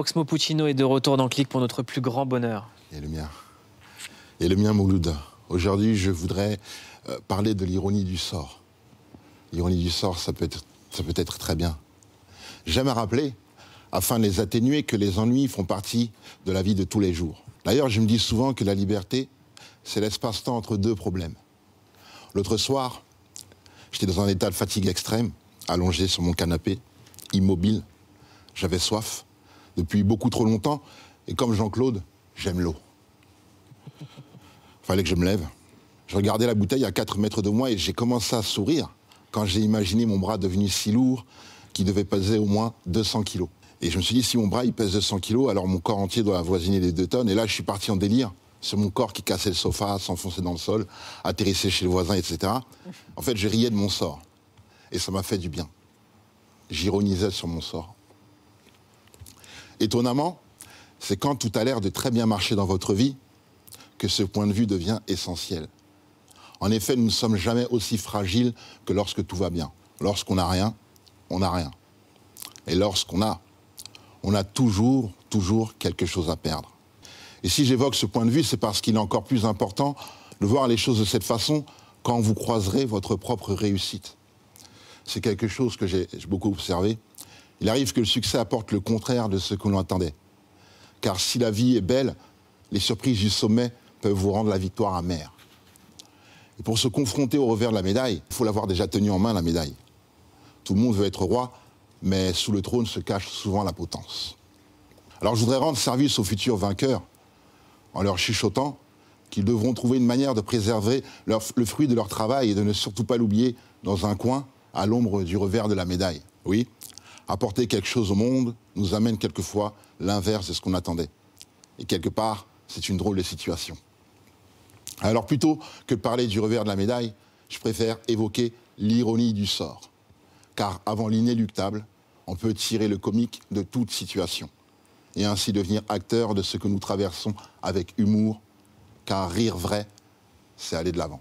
Oxmo Puccino est de retour dans Click pour notre plus grand bonheur. Et le mien. Et le mien, Mouloud. Aujourd'hui, je voudrais parler de l'ironie du sort. L'ironie du sort, ça peut être très bien. J'aime à rappeler, afin de les atténuer, que les ennuis font partie de la vie de tous les jours. D'ailleurs, je me dis souvent que la liberté, c'est l'espace-temps entre deux problèmes. L'autre soir, j'étais dans un état de fatigue extrême, allongé sur mon canapé, immobile. J'avais soif depuis beaucoup trop longtemps, et comme Jean-Claude, j'aime l'eau. Fallait que je me lève. Je regardais la bouteille à 4 mètres de moi et j'ai commencé à sourire quand j'ai imaginé mon bras devenu si lourd qu'il devait peser au moins 200 kilos. Et je me suis dit, si mon bras il pèse 200 kilos, alors mon corps entier doit avoisiner les 2 tonnes. Et là, je suis parti en délire sur mon corps qui cassait le sofa, s'enfonçait dans le sol, atterrissait chez le voisin, etc. En fait, je riais de mon sort. Et ça m'a fait du bien. J'ironisais sur mon sort. Étonnamment, c'est quand tout a l'air de très bien marcher dans votre vie que ce point de vue devient essentiel. En effet, nous ne sommes jamais aussi fragiles que lorsque tout va bien. Lorsqu'on n'a rien, on n'a rien. Et lorsqu'on a, on a toujours quelque chose à perdre. Et si j'évoque ce point de vue, c'est parce qu'il est encore plus important de voir les choses de cette façon quand vous croiserez votre propre réussite. C'est quelque chose que j'ai beaucoup observé. Il arrive que le succès apporte le contraire de ce que l'on attendait. Car si la vie est belle, les surprises du sommet peuvent vous rendre la victoire amère. Et pour se confronter au revers de la médaille, il faut l'avoir déjà tenue en main, la médaille. Tout le monde veut être roi, mais sous le trône se cache souvent la potence. Alors je voudrais rendre service aux futurs vainqueurs en leur chuchotant qu'ils devront trouver une manière de préserver le fruit de leur travail et de ne surtout pas l'oublier dans un coin à l'ombre du revers de la médaille. Oui, apporter quelque chose au monde nous amène quelquefois l'inverse de ce qu'on attendait. Et quelque part, c'est une drôle de situation. Alors plutôt que de parler du revers de la médaille, je préfère évoquer l'ironie du sort. Car avant l'inéluctable, on peut tirer le comique de toute situation. Et ainsi devenir acteur de ce que nous traversons avec humour, car rire vrai, c'est aller de l'avant.